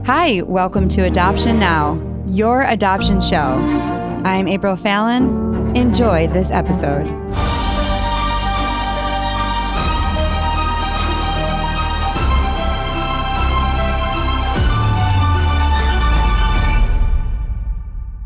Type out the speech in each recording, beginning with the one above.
Hi, welcome to Adoption Now, your adoption show. I'm April Fallon. Enjoy this episode.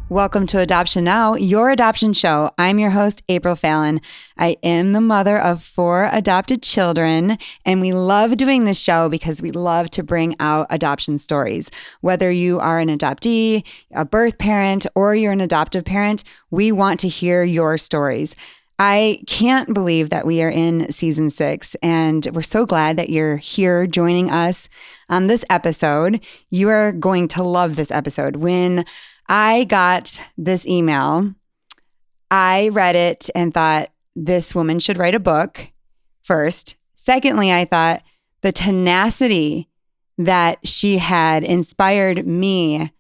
Welcome to Adoption Now, your adoption show. I'm your host, April Fallon. I am the mother of 4 adopted children, and we love doing this show because we love to bring out adoption stories. Whether you are an adoptee, a birth parent, or you're an adoptive parent, we want to hear your stories. I can't believe that we are in season 6, and we're so glad that you're here joining us on this episode. You are going to love this episode. When I got this email, I read it and thought, this woman should write a book first. Secondly, I thought the tenacity that she had inspired me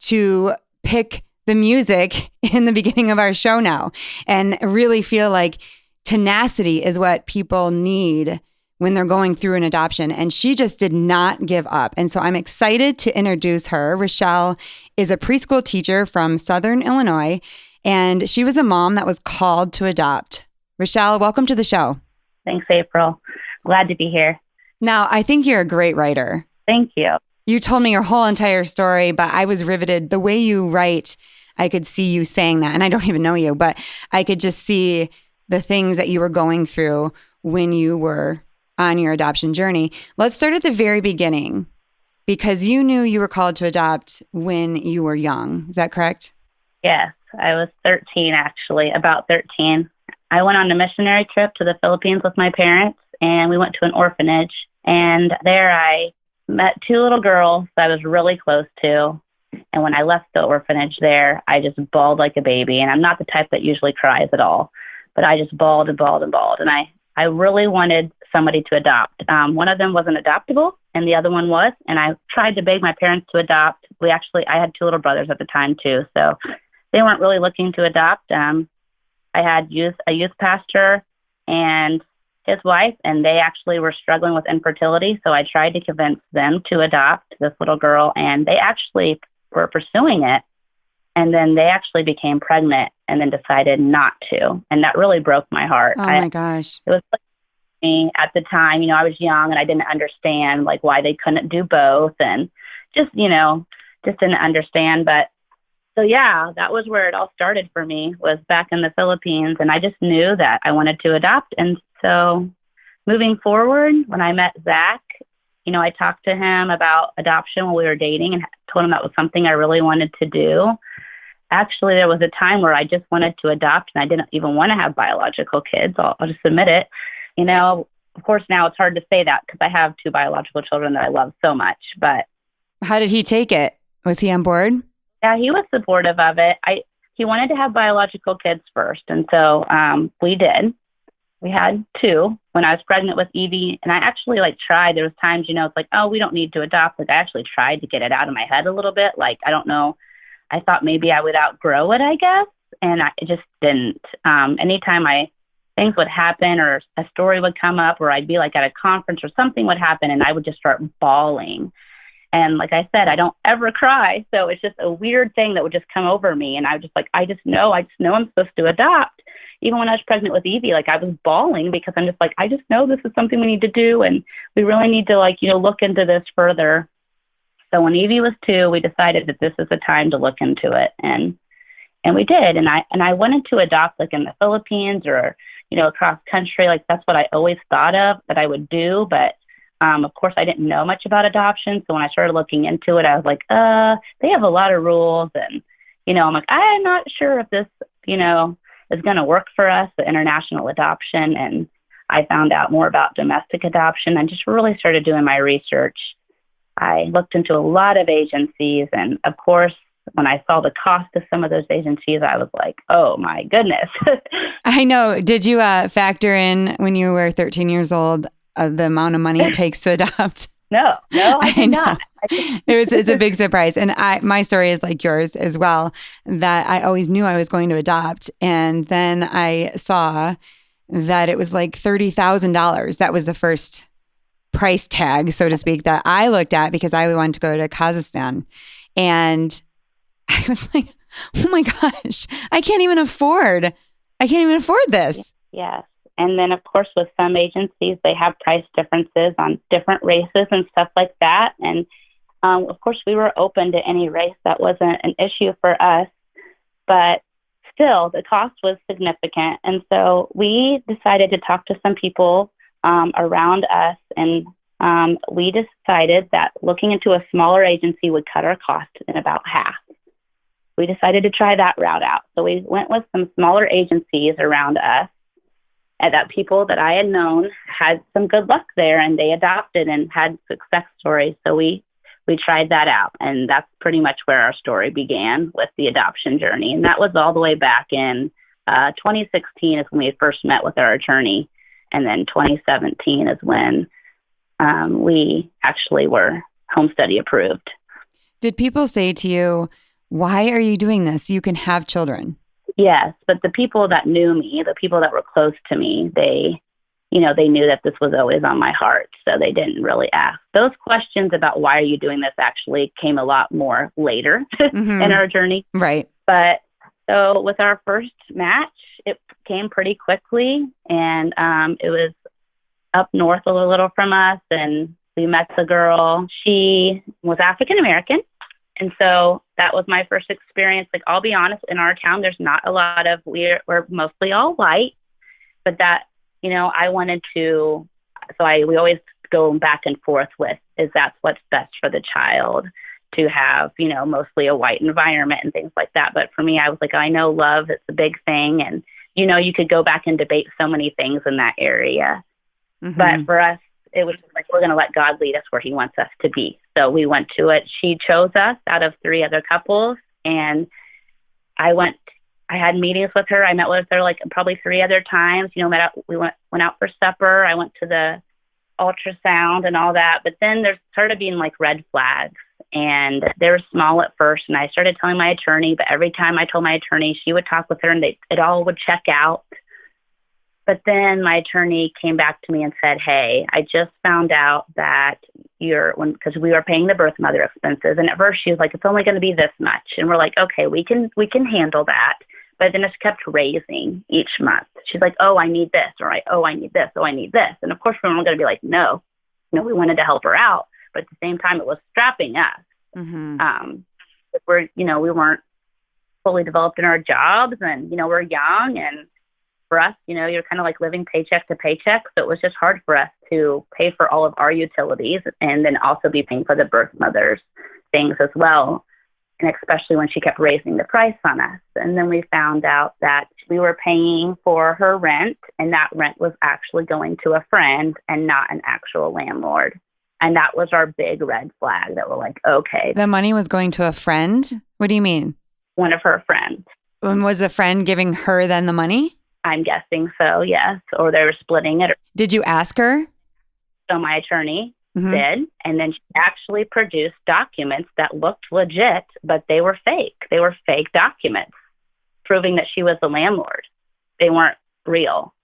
to pick the music in the beginning of our show now, and really feel like tenacity is what people need when they're going through an adoption. And she just did not give up. And so I'm excited to introduce her. Richelle is a preschool teacher from Southern Illinois, and she was a mom that was called to adopt. Richelle, welcome to the show. Thanks, April. Glad to be here. Now, I think you're a great writer. Thank you. You told me your whole entire story, but I was riveted. The way you write, I could see you saying that. And I don't even know you, but I could just see the things that you were going through when you were on your adoption journey. Let's start at the very beginning, because you knew you were called to adopt when you were young. Is that correct? Yes, I was 13, actually, about 13. I went on a missionary trip to the Philippines with my parents, and we went to an orphanage. And there I met 2 little girls that I was really close to. And when I left the orphanage there, I just bawled like a baby. And I'm not the type that usually cries at all, but I just bawled and bawled and bawled. And I really wanted somebody to adopt. One of them wasn't adoptable, and the other one was. And I tried to beg my parents to adopt. I had 2 little brothers at the time too, so they weren't really looking to adopt. I had a youth pastor and his wife, and they actually were struggling with infertility. So I tried to convince them to adopt this little girl, and they actually were pursuing it. And then they actually became pregnant and then decided not to. And that really broke my heart. Oh my gosh. It was me at the time, I was young and I didn't understand like why they couldn't do both, and just didn't understand. But so yeah, that was where it all started for me, was back in the Philippines. And I just knew that I wanted to adopt. And so moving forward, when I met Zach, I talked to him about adoption when we were dating and told him that was something I really wanted to do. Actually, there was a time where I just wanted to adopt and I didn't even want to have biological kids. I'll just admit it. Of course, now it's hard to say that because I have 2 biological children that I love so much. But how did he take it? Was he on board? Yeah, he was supportive of it. He wanted to have biological kids first. And so we did. We had 2 when I was pregnant with Evie. And I actually tried. There was times, it's like, oh, we don't need to adopt. I actually tried to get it out of my head a little bit. I don't know. I thought maybe I would outgrow it, I guess. And I just didn't. Anytime things would happen or a story would come up, or I'd be at a conference or something would happen and I would just start bawling. And like I said, I don't ever cry. So it's just a weird thing that would just come over me. And I was just I just know I'm supposed to adopt. Even when I was pregnant with Evie, I was bawling because I'm just I just know this is something we need to do. And we really need to look into this further. So when Evie was 2, we decided that this is the time to look into it. And we did. And I wanted to adopt in the Philippines or, across country. That's what I always thought of that I would do. But of course, I didn't know much about adoption. So when I started looking into it, I was they have a lot of rules. And, I'm not sure if this, is going to work for us, the international adoption. And I found out more about domestic adoption and just really started doing my research. I looked into a lot of agencies. And of course, when I saw the cost of some of those agencies, I was like, oh my goodness. I know. Did you factor in when you were 13 years old the amount of money it takes to adopt? No, I did not. It's a big surprise. And my story is like yours as well, that I always knew I was going to adopt. And then I saw that it was $30,000. That was the first price tag, so to speak, that I looked at because I wanted to go to Kazakhstan. And I was like, oh my gosh, I can't even afford this. Yes. And then, of course, with some agencies, they have price differences on different races and stuff like that. And of course, we were open to any race. That wasn't an issue for us. But still, the cost was significant. And so we decided to talk to some people around us. And we decided that looking into a smaller agency would cut our cost in about half. We decided to try that route out. So we went with some smaller agencies around us, and that people that I had known had some good luck there, and they adopted and had success stories. So we tried that out, and that's pretty much where our story began with the adoption journey. And that was all the way back in 2016 is when we first met with our attorney, and then 2017 is when we actually were home study approved. Did people say to you, why are you doing this? You can have children. Yes, but the people that knew me, the people that were close to me, they knew that this was always on my heart, so they didn't really ask. Those questions about why are you doing this actually came a lot more later in our journey. Right. But so with our first match, it came pretty quickly, and it was up north a little from us, and we met the girl. She was African American. And so that was my first experience. Like, I'll be honest, in our town, there's not a lot of, we're mostly all white, but that, I wanted to, we always go back and forth with, is that's what's best for the child to have, mostly a white environment and things like that. But for me, I was like, I know love is a big thing. And, you could go back and debate so many things in that area. Mm-hmm. But for us, it was like, we're going to let God lead us where he wants us to be. So we went to it. She chose us out of 3 other couples. And I had meetings with her. I met with her like probably 3 other times, we went out for supper. I went to the ultrasound and all that. But then there started being like red flags, and they were small at first. And I started telling my attorney, but every time I told my attorney, she would talk with her and it all would check out. But then my attorney came back to me and said, hey, I just found out that because we were paying the birth mother expenses. And at first she was like, it's only going to be this much. And we're like, okay, we can handle that. But then it kept raising each month. She's like, oh, I need this. Or oh, I need this. Oh, I need this. And of course, we weren't going to be like, no, we wanted to help her out. But at the same time, it was strapping us. Mm-hmm. We weren't fully developed in our jobs, and, we're young, and for us, you're kind of like living paycheck to paycheck. So it was just hard for us to pay for all of our utilities and then also be paying for the birth mother's things as well. And especially when she kept raising the price on us. And then we found out that we were paying for her rent, and that rent was actually going to a friend and not an actual landlord. And that was our big red flag that we're like, okay. The money was going to a friend? What do you mean? One of her friends. And was the friend giving her then the money? I'm guessing so, yes. Or they were splitting it. Did you ask her? So my attorney did. And then she actually produced documents that looked legit, but they were fake. They were fake documents proving that she was the landlord. They weren't real.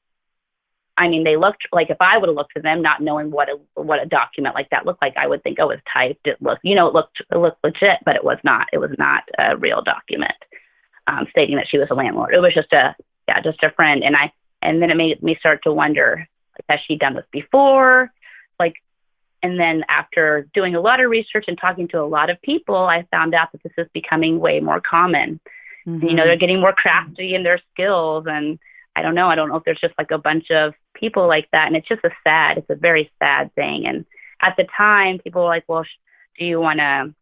I mean, they looked like, if I would have looked at them, not knowing what a document like that looked like, I would think, oh, it's typed. It looked legit, but it was not. It was not a real document stating that she was a landlord. It was just a friend. And then it made me start to wonder, like, has she done this before? And then after doing a lot of research and talking to a lot of people, I found out that this is becoming way more common. Mm-hmm. They're getting more crafty in their skills. And I don't know if there's just like a bunch of people like that. And it's just it's a very sad thing. And at the time, people were like, well, do you want to,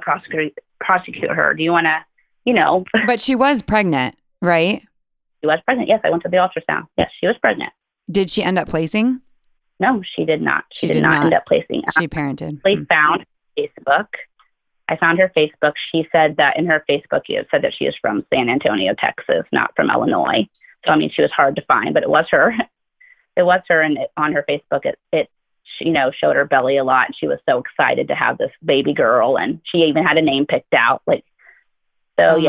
prosecute her? Do you want to, But she was pregnant, right? She was pregnant. Yes, I went to the ultrasound. Yes, she was pregnant. Did she end up placing? No, she did not. She did not end up placing. She parented. They found Facebook. I found her Facebook. She said that in her Facebook, it said that she is from San Antonio, Texas, not from Illinois. So, she was hard to find, but it was her. It was her. And on her Facebook, it showed her belly a lot. And she was so excited to have this baby girl. And she even had a name picked out. I found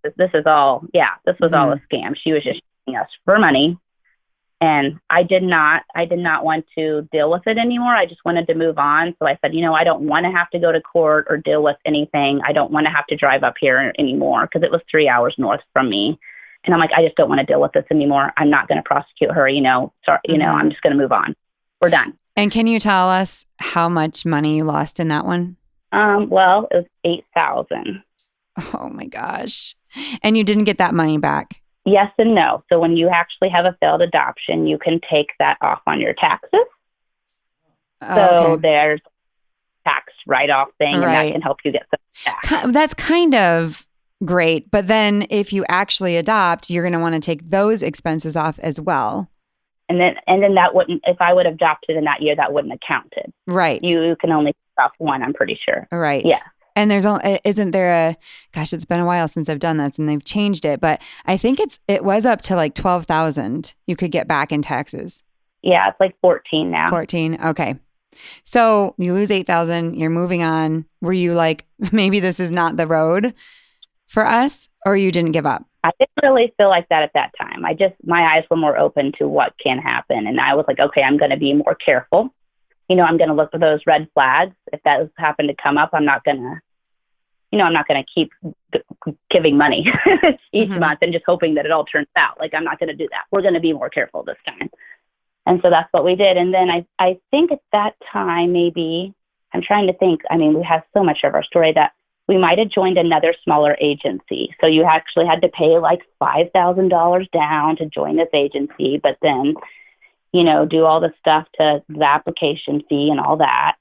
that this was all a scam. She was just using us for money. And I did not want to deal with it anymore. I just wanted to move on. So I said, I don't want to have to go to court or deal with anything. I don't want to have to drive up here anymore, because it was 3 hours north from me. And I'm like, I just don't want to deal with this anymore. I'm not going to prosecute her, sorry, I'm just going to move on. We're done. And can you tell us how much money you lost in that one? Well, it was $8,000. Oh my gosh. And you didn't get that money back? Yes and no. So when you actually have a failed adoption, you can take that off on your taxes. So there's tax write-off thing, and that can help you get some tax. That's kind of great. But then if you actually adopt, you're going to want to take those expenses off as well. And then that wouldn't, if I would have adopted in that year, that wouldn't have counted. Right. You can only take off one, I'm pretty sure. Right. Yeah. And isn't there gosh, it's been a while since I've done this and they've changed it, but I think it was up to like 12,000 you could get back in taxes. Yeah, it's like 14 now. 14. Okay. So you lose 8,000, you're moving on. Were you like, maybe this is not the road for us, or you didn't give up? I didn't really feel like that at that time. My eyes were more open to what can happen. And I was like, okay, I'm going to be more careful. I'm going to look for those red flags. If that happened to come up, I'm not going to keep giving money each month and just hoping that it all turns out. Like, I'm not going to do that. We're going to be more careful this time. And so that's what we did. And then I think at that time, maybe, I'm trying to think, we have so much of our story that we might have joined another smaller agency. So you actually had to pay like $5,000 down to join this agency, but then, do all the stuff to the application fee and all that.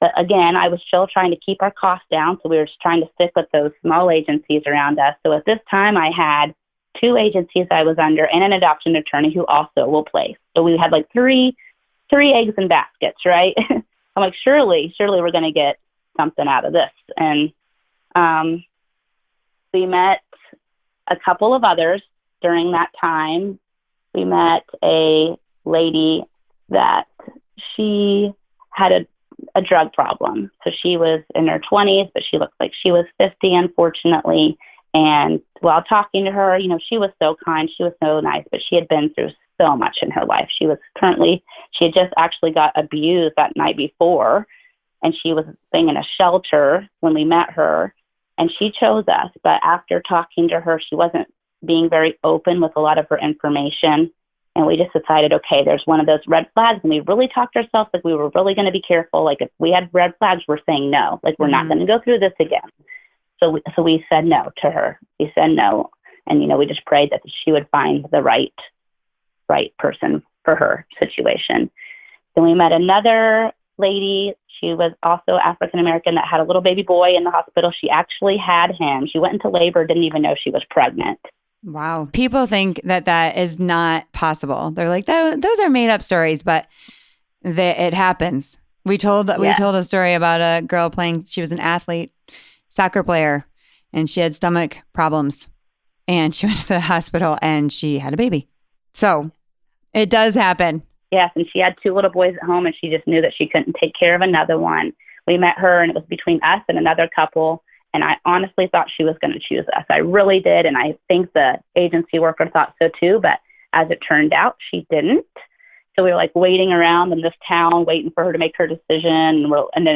But again, I was still trying to keep our costs down. So we were just trying to stick with those small agencies around us. So at this time, I had 2 agencies I was under and an adoption attorney who also will place. So we had like three eggs in baskets, right? I'm like, surely we're going to get something out of this. And we met a couple of others during that time. We met a lady that she had a drug problem. So she was in her 20s, but she looked like she was 50, unfortunately. And while talking to her, she was so kind, she was so nice, but she had been through so much in her life. She had just actually got abused that night before, and she was staying in a shelter when we met her, and she chose us. But after talking to her, she wasn't being very open with a lot of her information. And we just decided, okay, there's one of those red flags. And we really talked to ourselves like we were really going to be careful. Like if we had red flags, we're saying no. Like we're not going to go through this again. So we said no to her. We said no. And, we just prayed that she would find the right person for her situation. Then we met another lady. She was also African-American that had a little baby boy in the hospital. She actually had him. She went into labor, didn't even know she was pregnant. Wow. People think that is not possible. They're like, those are made up stories, but it happens. We told a story about a girl she was an athlete, soccer player, and she had stomach problems, and she went to the hospital and she had a baby. So it does happen. Yes. And she had 2 little boys at home, and she just knew that she couldn't take care of another one. We met her, and it was between us and another couple. And I honestly thought she was going to choose us. I really did. And I think the agency worker thought so too. But as it turned out, she didn't. So we were like waiting around in this town, waiting for her to make her decision. And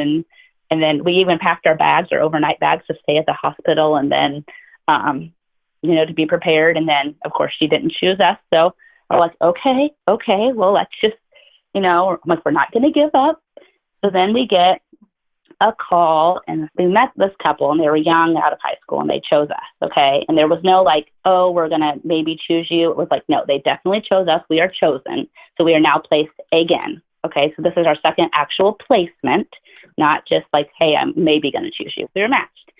then we even packed our bags, our overnight bags, to stay at the hospital. And then, to be prepared. And then, of course, she didn't choose us. So we're like, okay, well, let's just, we're not going to give up. So then we get a call, and we met this couple, and they were young, out of high school, and they chose us. Okay. And there was no like, oh, we're going to maybe choose you. It was like, no, they definitely chose us. We are chosen. So we are now placed again. Okay. So this is our second actual placement, not just like, hey, I'm maybe going to choose you. We were matched.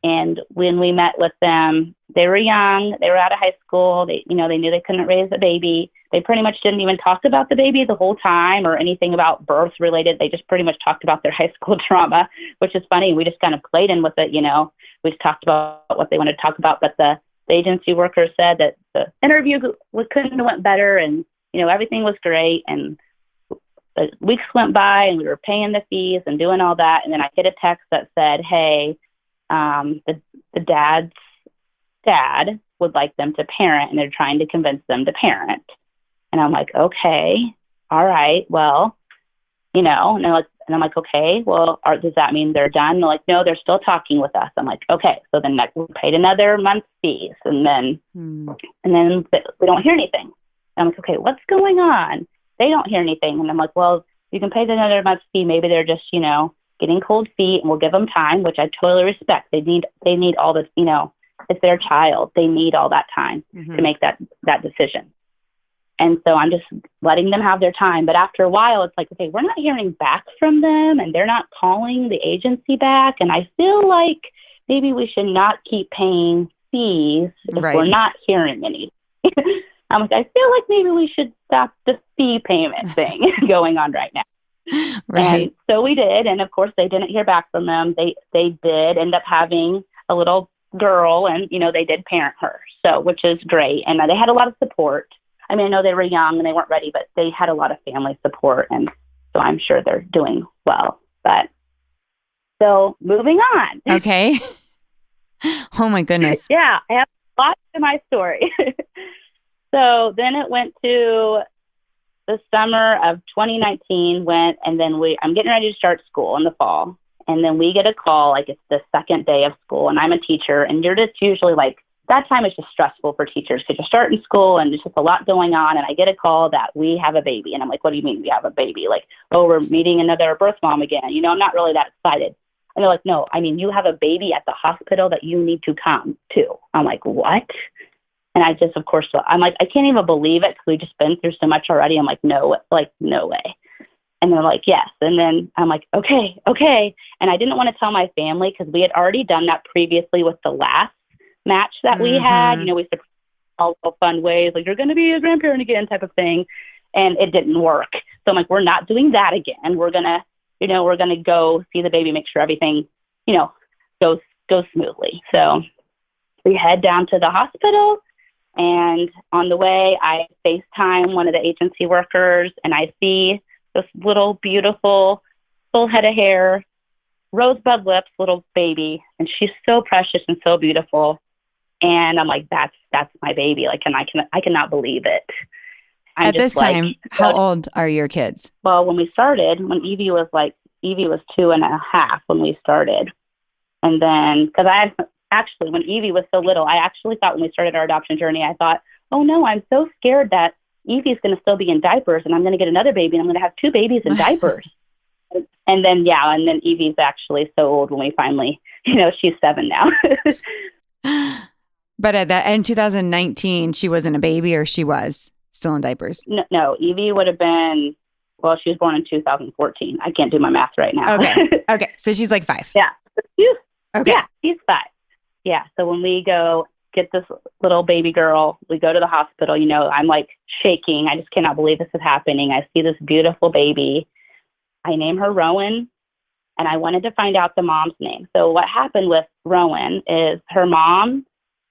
And when we met with them, they were young, they were out of high school. They knew they couldn't raise a baby. They pretty much didn't even talk about the baby the whole time or anything about birth related. They just pretty much talked about their high school trauma, which is funny. We just kind of played in with it. We just talked about what they wanted to talk about, but the agency worker said that the interview couldn't have went better, and, everything was great. And the weeks went by, and we were paying the fees and doing all that. And then I get a text that said, hey, the dad's dad would like them to parent, and they're trying to convince them to parent. And I'm like, okay, all right, well, you know, and I'm like, okay, well, does that mean they're done? They're like, no, they're still talking with us. I'm like, okay. So then we paid another month's fees, and then we don't hear anything. And I'm like, okay, what's going on? They don't hear anything. And I'm like, well, you can pay another month's fee. Maybe they're just, you know, getting cold feet, and we'll give them time, which I totally respect. They need all this, you know, it's their child. They need all that time to make that decision. And so I'm just letting them have their time. But after a while, it's like, okay, we're not hearing back from them, and they're not calling the agency back. And I feel like maybe we should not keep paying fees if we're not hearing any. I'm like, I feel like maybe we should stop the fee payment thing going on right now. Right. And so we did. And of course, they didn't hear back from them. They did end up having a little girl, and, you know, they did parent her. So, which is great. And they had a lot of support. I mean, I know they were young and they weren't ready, but they had a lot of family support. And so I'm sure they're doing well. But so moving on. Okay. Oh my goodness. Yeah, I have lots to my story. So then it went to the summer of 2019 and then I'm getting ready to start school in the fall. And then we get a call, like it's the second day of school, and I'm a teacher, and you're just usually like, that time is just stressful for teachers because you're starting school and there's just a lot going on. And I get a call that we have a baby. And I'm like, what do you mean we have a baby? Like, oh, we're meeting another birth mom again. You know, I'm not really that excited. And they're like, no, I mean, you have a baby at the hospital that you need to come to. I'm like, what? And I just, of course, I'm like, I can't even believe it because we've just been through so much already. I'm like, no way. And they're like, yes. And then I'm like, okay. And I didn't want to tell my family because we had already done that previously with the last match that we had. You know, we used to all fun ways, like, you're going to be a grandparent again type of thing. And it didn't work. So I'm like, we're not doing that again. We're going to go see the baby, make sure everything, you know, goes smoothly. So we head down to the hospital, and on the way I FaceTime one of the agency workers, and I see this little beautiful full head of hair, rosebud lips, little baby. And she's so precious and so beautiful. And I'm like, that's my baby. Like, and I cannot believe it. At this time, how old are your kids? Well, when we started, when Evie was 2.5 when we started. And then, because when Evie was so little, I actually thought when we started our adoption journey, I thought, oh no, I'm so scared that Evie's going to still be in diapers and I'm going to get another baby and I'm going to have 2 babies in diapers. And then Evie's actually so old when we finally, you know, she's 7 now. But in 2019, she wasn't a baby, or she was still in diapers? No, Evie would have been, well, she was born in 2014. I can't do my math right now. Okay. So she's like 5. Yeah. Okay. Yeah, she's 5. Yeah. So when we go get this little baby girl, we go to the hospital, you know, I'm like shaking. I just cannot believe this is happening. I see this beautiful baby. I name her Rowan, and I wanted to find out the mom's name. So what happened with Rowan is her mom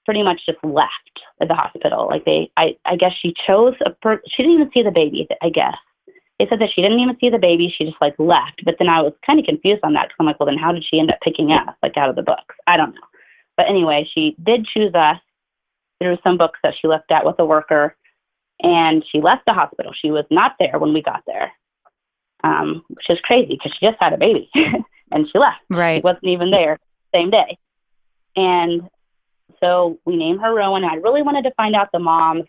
pretty much just left at the hospital. Like I guess she chose she didn't even see the baby, I guess. They said that she didn't even see the baby. She just like left. But then I was kind of confused on that because I'm like, well, then how did she end up picking us like out of the books? I don't know. But anyway, she did choose us through some books that she looked at with a worker, and she left the hospital. She was not there when we got there, which is crazy because she just had a baby and she left. Right. She wasn't even there same day. And so we named her Rowan, and I really wanted to find out the mom's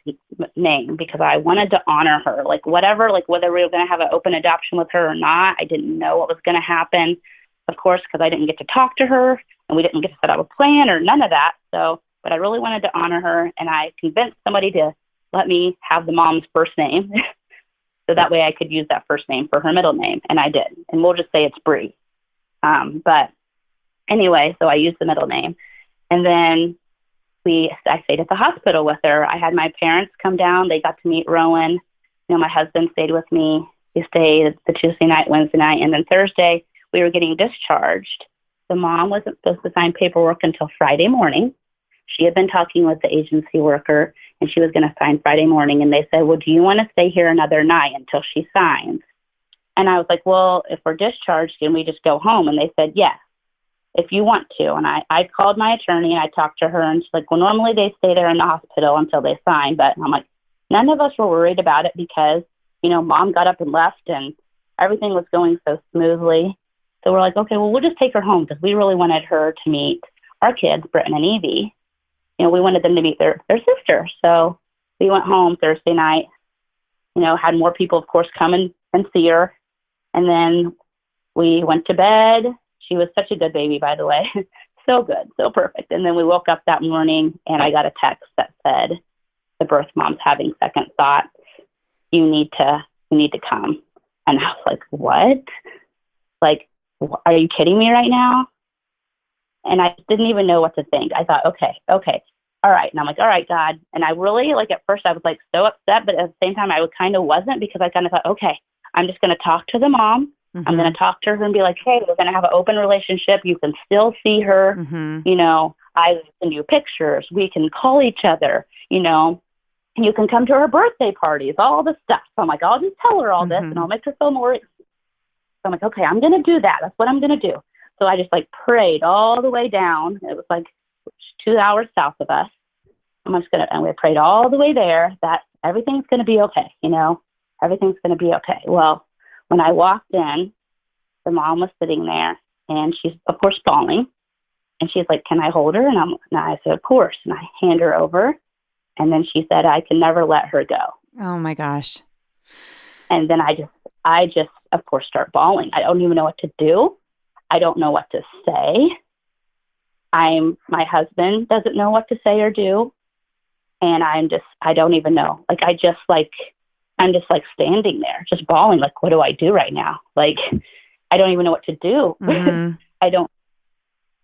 name because I wanted to honor her, like whatever, like whether we were going to have an open adoption with her or not. I didn't know what was going to happen, of course, because I didn't get to talk to her and we didn't get to set up a plan or none of that. So, but I really wanted to honor her, and I convinced somebody to let me have the mom's first name. So that way I could use that first name for her middle name. And I did. And we'll just say it's Bree. But anyway, so I used the middle name. And then I stayed at the hospital with her. I had my parents come down. They got to meet Rowan. You know, my husband stayed with me. He stayed the Tuesday night, Wednesday night, and then Thursday we were getting discharged. The mom wasn't supposed to sign paperwork until Friday morning. She had been talking with the agency worker, and she was going to sign Friday morning. And they said, well, do you want to stay here another night until she signs? And I was like, well, if we're discharged, can we just go home? And they said, yes, if you want to. And I called my attorney and I talked to her, and she's like, well, normally they stay there in the hospital until they sign. But I'm like, none of us were worried about it because, mom got up and left and everything was going so smoothly. So we're like, okay, well, we'll just take her home because we really wanted her to meet our kids, Britton and Evie. We wanted them to meet their sister. So we went home Thursday night, had more people, of course, come and see her. And then we went to bed. She was such a good baby, by the way. So good, so perfect. And then we woke up that morning and I got a text that said, the birth mom's having second thoughts. You need to come. And I was like, what? Like, are you kidding me right now? And I didn't even know what to think. I thought, okay, all right. And I'm like, all right, God. And I really, at first I was so upset, but at the same time I kind of wasn't, because I kind of thought, okay, I'm just going to talk to the mom. Mm-hmm. I'm going to talk to her and be like, hey, we're going to have an open relationship. You can still see her. Mm-hmm. I send you pictures. We can call each other, you can come to her birthday parties, all this stuff. So I'm like, I'll just tell her all this and I'll make her feel more. So I'm like, okay, I'm going to do that. That's what I'm going to do. So I just prayed all the way down. It was 2 hours south of us. And we prayed all the way there that everything's going to be okay. Everything's going to be okay. Well, when I walked in, the mom was sitting there and she's of course bawling, and she's like, can I hold her? And I said, of course. And I hand her over. And then she said, I can never let her go. Oh my gosh. And then I just, of course, start bawling. I don't even know what to do. I don't know what to say. My husband doesn't know what to say or do. And I don't even know. I'm just standing there, just bawling. What do I do right now? I don't even know what to do. Mm-hmm.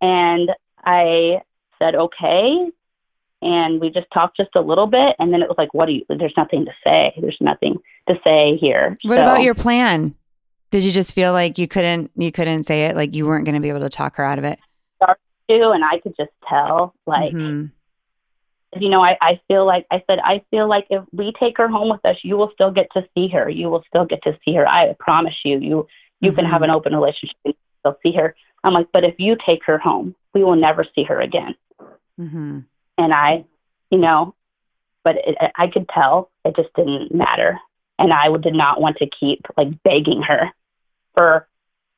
And I said, okay. And we just talked just a little bit. And then it was there's nothing to say. There's nothing to say here. What about your plan? Did you just feel like you couldn't say it? You weren't going to be able to talk her out of it? And I could just tell, I feel like if we take her home with us, you will still get to see her. You will still get to see her. I promise you, you can have an open relationship and still see her. I'm like, but if you take her home, we will never see her again. Mm-hmm. And I could tell it just didn't matter. And I did not want to keep begging her for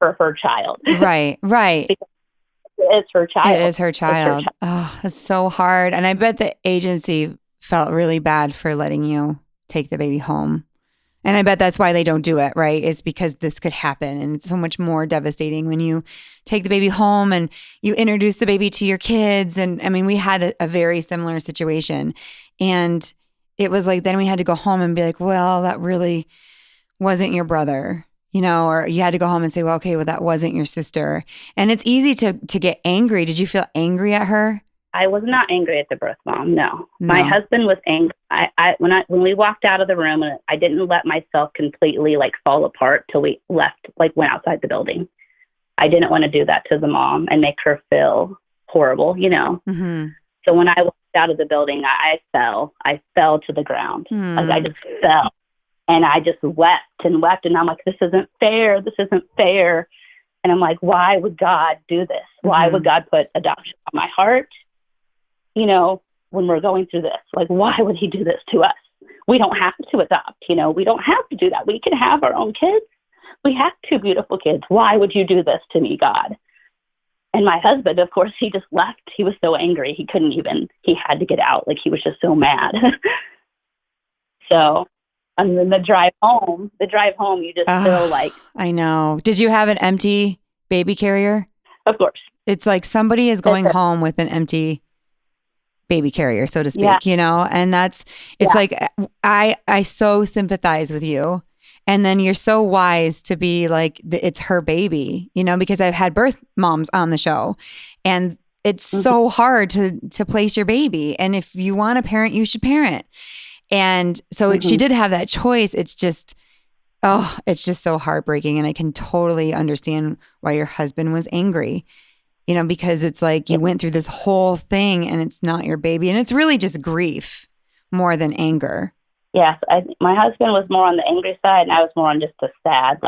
her child. Right. Because it's her child. It is her child. Oh, it's so hard. And I bet the agency felt really bad for letting you take the baby home. And I bet that's why they don't do it, right? It's because this could happen. And it's so much more devastating when you take the baby home and you introduce the baby to your kids. And I mean, we had a very similar situation. And it was then we had to go home and be like, well, that really wasn't your brother, or you had to go home and say, well, okay, well, that wasn't your sister. And it's easy to get angry. Did you feel angry at her? I was not angry at the birth mom. No. My husband was angry. When we walked out of the room, I didn't let myself completely fall apart till we left, went outside the building. I didn't want to do that to the mom and make her feel horrible, Mm-hmm. So when I walked out of the building, I fell to the ground. I just fell, and I just wept and wept. And I'm like, this isn't fair. This isn't fair. And I'm like, why would God do this? Why would God put adoption on my heart? When we're going through this, why would he do this to us? We don't have to adopt, we don't have to do that. We can have our own kids. We have 2 beautiful kids. Why would you do this to me, God? And my husband, of course, he just left. He was so angry. He had to get out. He was just so mad. So, and then the drive home, you just feel I know. Did you have an empty baby carrier? Of course. It's somebody is going home with an empty baby carrier, so to speak, and I so sympathize with you. And then you're so wise to be it's her baby, because I've had birth moms on the show, and it's so hard to place your baby. And if you want to parent, you should parent. And so she did have that choice. It's just so heartbreaking. And I can totally understand why your husband was angry. Because it's you went through this whole thing and it's not your baby. And it's really just grief more than anger. Yes. My husband was more on the angry side, and I was more on just the sad,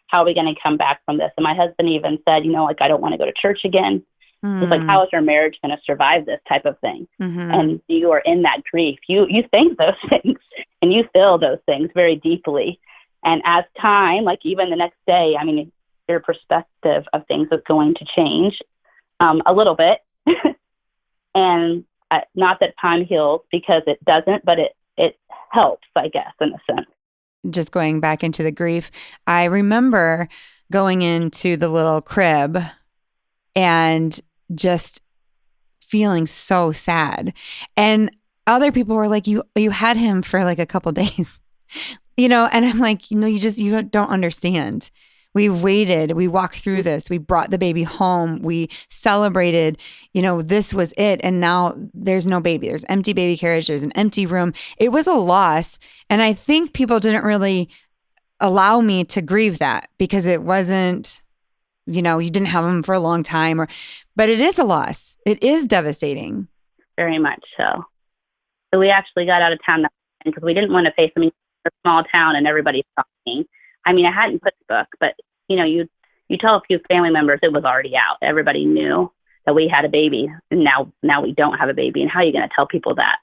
how are we going to come back from this? And my husband even said, I don't want to go to church again. It's how is our marriage going to survive this type of thing? Mm-hmm. And you are in that grief. You think those things, and you feel those things very deeply. And as time, like even the next day, I mean, your perspective of things is going to change a little bit. And not that time heals, because it doesn't, but it helps, I guess, in a sense. Just going back into the grief, I remember going into the little crib and just feeling so sad. And other people were like, you had him for like a couple days, and I'm like, you don't understand. We waited, we walked through this, we brought the baby home, we celebrated, this was it. And now there's no baby. There's empty baby carriage. There's an empty room. It was a loss. And I think people didn't really allow me to grieve that because it wasn't, you didn't have them for a long time, but it is a loss. It is devastating. Very much so. So we actually got out of town because we didn't want to face a small town and everybody's talking. I mean, I hadn't put the book, but you tell a few family members, it was already out. Everybody knew that we had a baby, and now we don't have a baby. And how are you going to tell people that?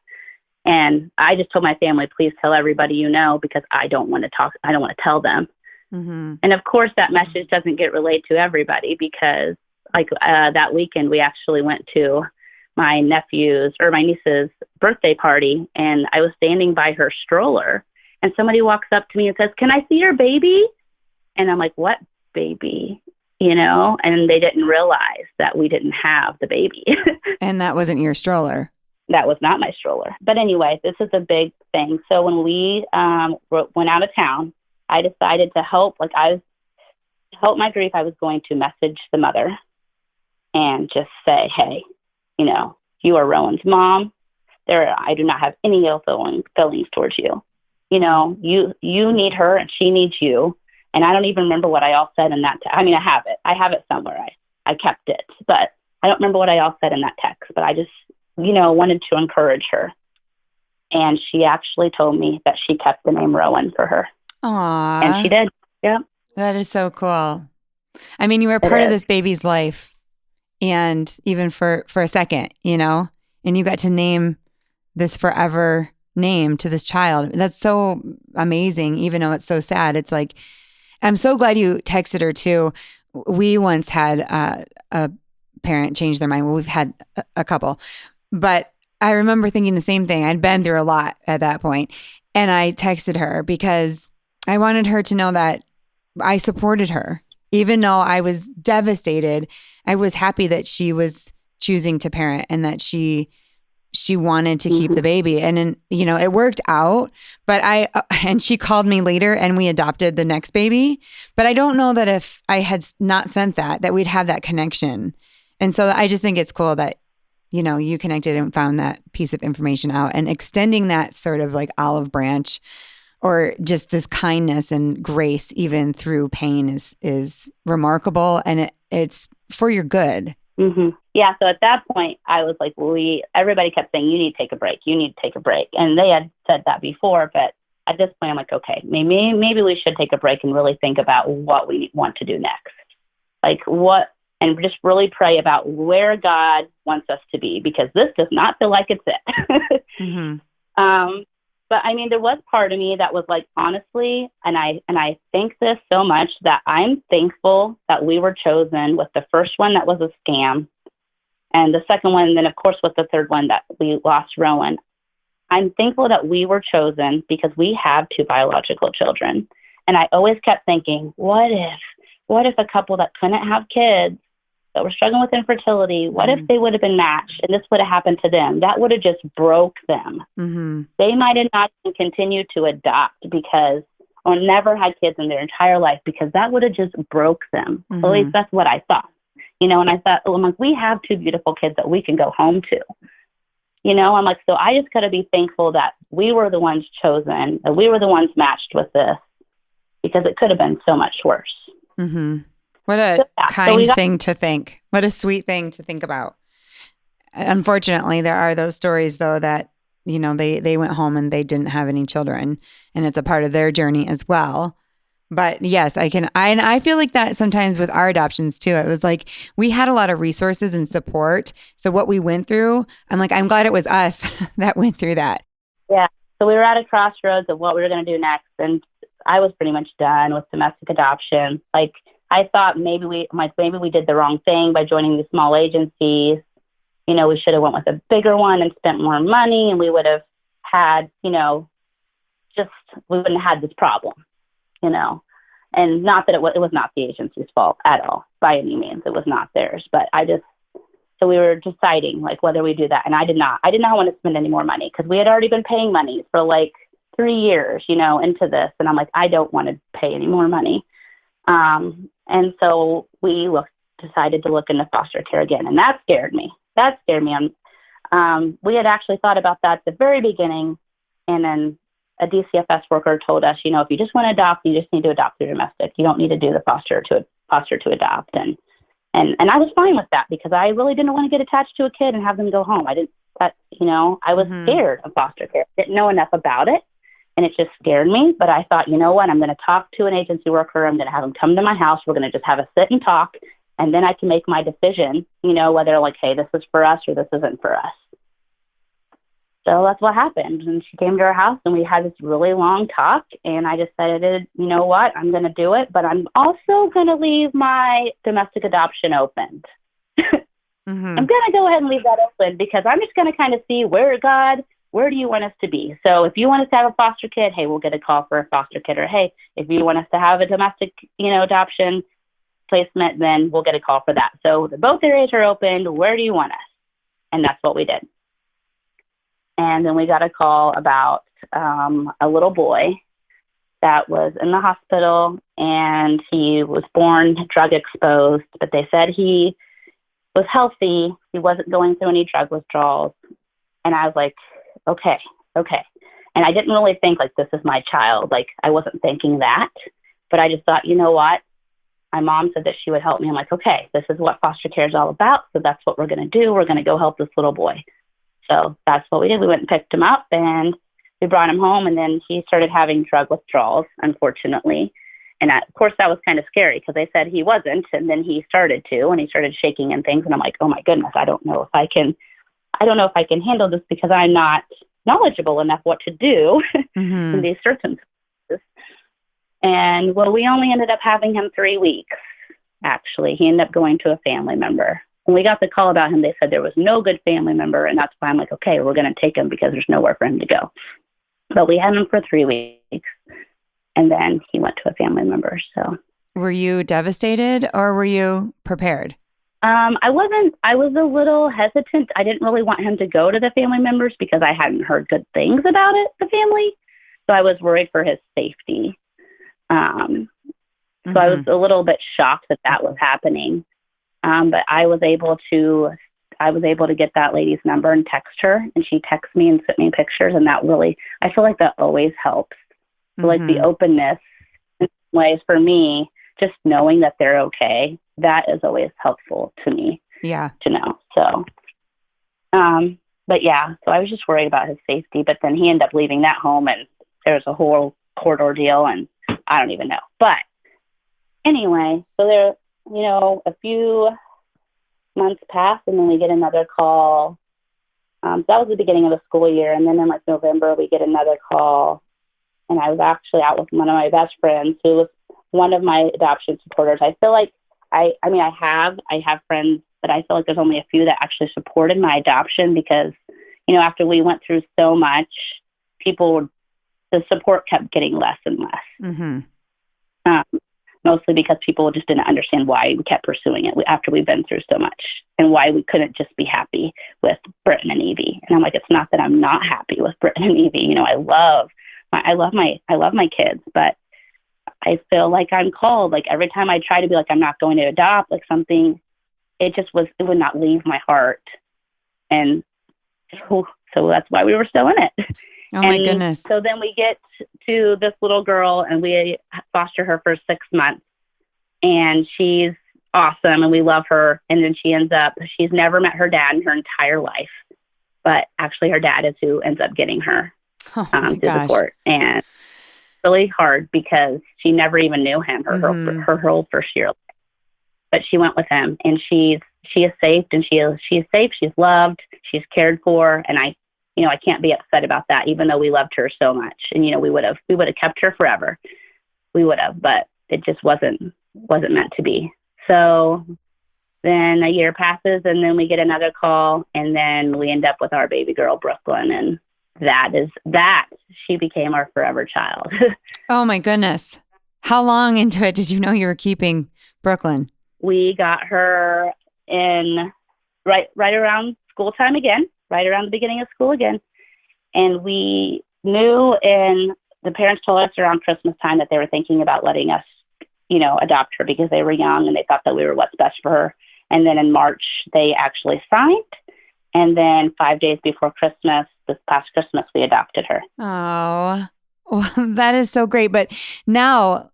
And I just told my family, please tell everybody because I don't want to talk. I don't want to tell them. Mm-hmm. And of course, that message doesn't get relayed to everybody because, like that weekend, we actually went to my niece's birthday party, and I was standing by her stroller, and somebody walks up to me and says, "Can I see your baby?" And I'm like, "What baby?" And they didn't realize that we didn't have the baby. And that wasn't your stroller. That was not my stroller. But anyway, this is a big thing. So when we went out of town, I decided to help. To help my grief, I was going to message the mother and just say, "Hey, you are Rowan's mom. I do not have any ill feelings towards you. You need her and she needs you." And I don't even remember what I all said in that. I mean, I have it. I have it somewhere. I kept it, but I don't remember what I all said in that text. But I just, wanted to encourage her. And she actually told me that she kept the name Rowan for her. Aww. And she did. Yeah. That is so cool. I mean, you were part of this baby's life, and even for a second, and you got to name this forever name to this child. That's so amazing, even though it's so sad. It's like, I'm so glad you texted her too. We once had a parent change their mind. Well, we've had a couple, but I remember thinking the same thing. I'd been through a lot at that point, and I texted her because I wanted her to know that I supported her. Even though I was devastated, I was happy that she was choosing to parent and that she wanted to keep the baby. And then, it worked out, but and she called me later and we adopted the next baby. But I don't know that if I had not sent that we'd have that connection. And so I just think it's cool that, you connected and found that piece of information out, and extending that sort of like olive branch or just this kindness and grace, even through pain, is remarkable. And it's for your good. Mm-hmm. Yeah. So at that point, I was like, everybody kept saying, "You need to take a break. You need to take a break." And they had said that before, but at this point, I'm like, okay, maybe we should take a break and really think about what we want to do next. And just really pray about where God wants us to be, because this does not feel like it's it. Mm-hmm. But I mean, there was part of me that was like, honestly, and I think this so much, that I'm thankful that we were chosen with the first one that was a scam, and the second one, and then of course with the third one that we lost Rowan. I'm thankful that we were chosen because we have 2 biological children. And I always kept thinking, what if a couple that couldn't have kids, that were struggling with infertility, what if they would have been matched and this would have happened to them? That would have just broke them. Mm-hmm. They might have not even continued to adopt or never had kids in their entire life, because that would have just broke them. Mm-hmm. At least that's what I thought. And I thought, we have 2 beautiful kids that we can go home to. I'm like, so I just got to be thankful that we were the ones chosen, that we were the ones matched with this, because it could have been so much worse. Mm-hmm. What a kind thing to think. What a sweet thing to think about. Unfortunately, there are those stories, though, that, they went home and they didn't have any children, and it's a part of their journey as well. But yes, I feel like that sometimes with our adoptions too. It was like we had a lot of resources and support. So what we went through, I'm glad it was us that went through that. Yeah. So we were at a crossroads of what we were going to do next. And I was pretty much done with domestic adoption. Like, I thought maybe we did the wrong thing by joining these small agencies. You know, we should have went with a bigger one and spent more money, and we would have had, you know, we wouldn't have had this problem, you know. And not that it was not the agency's fault at all, by any means. It was not theirs. But so we were deciding, like, whether we do that. And I did not want to spend any more money, because we had already been paying money for like 3 years, you know, into this. And I'm like, I don't want to pay any more money. And so we decided to look into foster care again. And that scared me. We had actually thought about that at the very beginning. And then a DCFS worker told us, you know, if you just want to adopt, you just need to adopt through domestic. You don't need to do the foster to adopt. And I was fine with that, because I really didn't want to get attached to a kid and have them go home. I was scared of foster care. Didn't know enough about it. And it just scared me. But I thought, you know what, I'm going to talk to an agency worker. I'm going to have them come to my house. We're going to just have a sit and talk. And then I can make my decision, you know, whether like, hey, this is for us or this isn't for us. So that's what happened. And she came to our house and we had this really long talk. And I decided, you know what, I'm going to do it. But I'm also going to leave my domestic adoption open. I'm going to go ahead and leave that open, because I'm just going to kind of see where do you want us to be? So if you want us to have a foster kid, hey, we'll get a call for a foster kid. Or, hey, if you want us to have a domestic, you know, adoption placement, then we'll get a call for that. So both areas are open. Where do you want us? And that's what we did. And then we got a call about a little boy that was in the hospital, and he was born drug exposed, but they said he was healthy. He wasn't going through any drug withdrawals. And I was like, okay. And I didn't really think like, this is my child. Like, I wasn't thinking that, but I just thought, you know what? My mom said that she would help me. I'm like, okay, this is what foster care is all about. So that's what we're going to do. We're going to go help this little boy. So that's what we did. We went and picked him up and we brought him home, and then he started having drug withdrawals, unfortunately. And of course, that was kind of scary, because they said he wasn't, and then he started to, and he started shaking and things. And I'm like, oh my goodness, I don't know if I can handle this, because I'm not knowledgeable enough what to do in these circumstances. And well, we only ended up having him 3 weeks. Actually, he ended up going to a family member. When we got the call about him, they said there was no good family member. And that's why I'm like, okay, we're going to take him, because there's nowhere for him to go. But we had him for 3 weeks, and then he went to a family member. So, were you devastated, or were you prepared? I wasn't. I was a little hesitant. I didn't really want him to go to the family members, because I hadn't heard good things about the family. So I was worried for his safety. So I was a little bit shocked that was happening. But I was able to get that lady's number and text her, and she texted me and sent me pictures. And that really, I feel like that always helps. So like the openness in some ways for me, just knowing that they're okay, that is always helpful to me. Yeah. To know. So, but yeah, so I was just worried about his safety, but then he ended up leaving that home, and there was a whole court ordeal, and I don't even know. But anyway, so there, you know, a few months passed, and then we get another call. That was the beginning of the school year. And then in like November, we get another call. And I was actually out with one of my best friends, who was one of my adoption supporters. I feel like I have friends, but I feel like there's only a few that actually supported my adoption, because, you know, after we went through so much, the support kept getting less and less. Mostly because people just didn't understand why we kept pursuing it after we've been through so much, and why we couldn't just be happy with Britton and Evie. And I'm like, it's not that I'm not happy with Britton and Evie. You know, I love my kids, but I feel like I'm called. Like every time I try to be like, I'm not going to adopt, like something, it would not leave my heart. And so that's why we were still in it. Oh my goodness. So then we get to this little girl, and we foster her for 6 months, and she's awesome, and we love her. And then she's never met her dad in her entire life, but actually her dad is who ends up getting her to the court. And it's really hard, because she never even knew him her whole first year. But she went with him, and she is safe, and she is safe. She's loved. She's cared for. And I can't be upset about that, even though we loved her so much. And, we would have kept her forever. We would have, but it just wasn't meant to be. So then a year passes, and then we get another call, and then we end up with our baby girl, Brooklyn. And she became our forever child. Oh my goodness. How long into it did you know you were keeping Brooklyn? We got her in right around school time again, right around the beginning of school again. And we knew, and the parents told us around Christmas time that they were thinking about letting us, adopt her because they were young and they thought that we were what's best for her. And then in March, they actually signed. And then 5 days before Christmas, this past Christmas, we adopted her. Oh, well, that is so great. But now,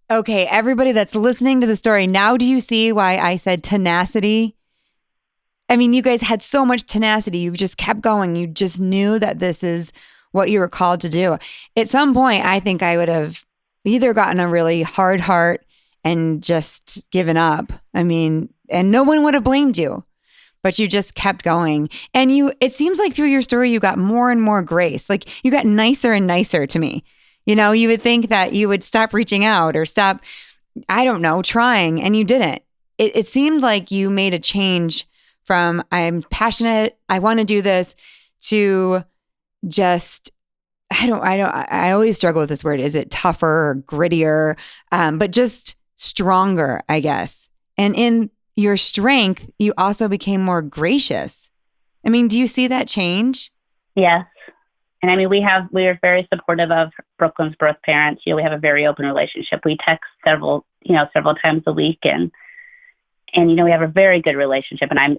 okay, everybody that's listening to the story, now do you see why I said tenacity? I mean, you guys had so much tenacity. You just kept going. You just knew that this is what you were called to do. At some point, I think I would have either gotten a really hard heart and just given up. I mean, and no one would have blamed you, but you just kept going. And it seems like through your story, you got more and more grace. Like you got nicer and nicer to me. You would think that you would stop reaching out or stop, I don't know, trying, and you didn't. It seemed like you made a change from I'm passionate, I want to do this, to just, I always struggle with this word. Is it tougher or grittier? But just stronger, I guess. And in your strength, you also became more gracious. I mean, do you see that change? Yes. And I mean, we are very supportive of Brooklyn's birth parents. We have a very open relationship. We text several times a week, and we have a very good relationship. And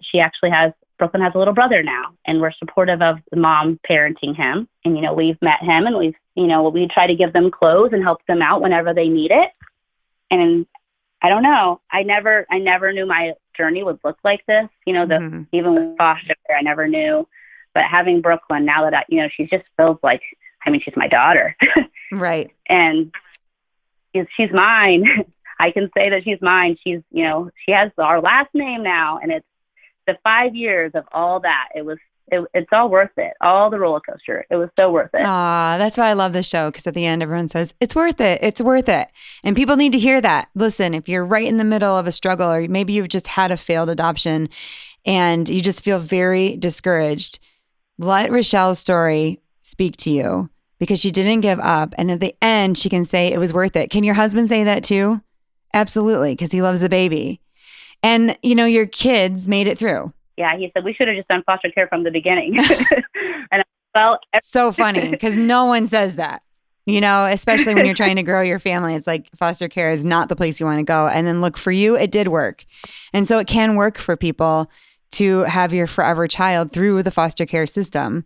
Brooklyn has a little brother now, and we're supportive of the mom parenting him. And, we've met him, and we try to give them clothes and help them out whenever they need it. And I don't know, I never knew my journey would look like this. Even with foster care, I never knew. But having Brooklyn, now that she just feels like, she's my daughter. Right. And she's mine. I can say that she's mine. She's, she has our last name now, and it's the 5 years of all that. It's all worth it. All the roller coaster. It was so worth it. That's why I love this show, because at the end, everyone says, it's worth it. It's worth it. And people need to hear that. Listen, if you're right in the middle of a struggle, or maybe you've just had a failed adoption and you just feel very discouraged, let Richelle's story speak to you, because she didn't give up. And at the end, she can say it was worth it. Can your husband say that too? Absolutely, because he loves the baby. And, your kids made it through. Yeah, he said we should have just done foster care from the beginning. And so funny, because no one says that, especially when you're trying to grow your family. It's like foster care is not the place you want to go. And then look, for you, it did work. And so it can work for people to have your forever child through the foster care system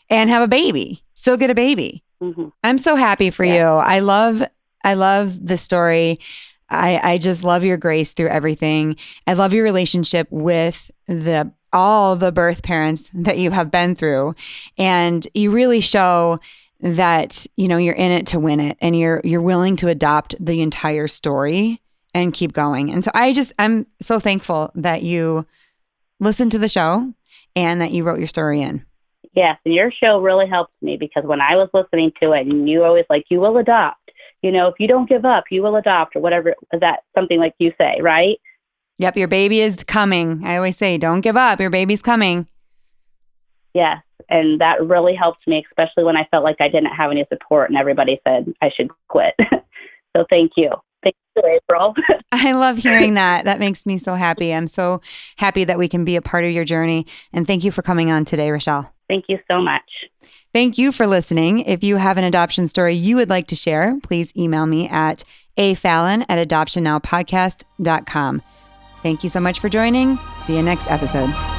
and have a baby, still get a baby. Mm-hmm. I'm so happy for you. I love the story. I just love your grace through everything. I love your relationship with all the birth parents that you have been through. And you really show that, you're in it to win it, and you're willing to adopt the entire story and keep going. And so I'm so thankful that you listened to the show and that you wrote your story in. Yes. And your show really helped me, because when I was listening to it, and you always you will adopt, if you don't give up, you will adopt, or whatever. Is that something like you say, right? Yep. Your baby is coming. I always say, don't give up. Your baby's coming. Yes. And that really helped me, especially when I felt like I didn't have any support and everybody said I should quit. So thank you. Thank you, April. I love hearing that. That makes me so happy. I'm so happy that we can be a part of your journey. And thank you for coming on today, Richelle. Thank you so much. Thank you for listening. If you have an adoption story you would like to share, please email me at afallon@adoptionnowpodcast.com. Thank you so much for joining. See you next episode.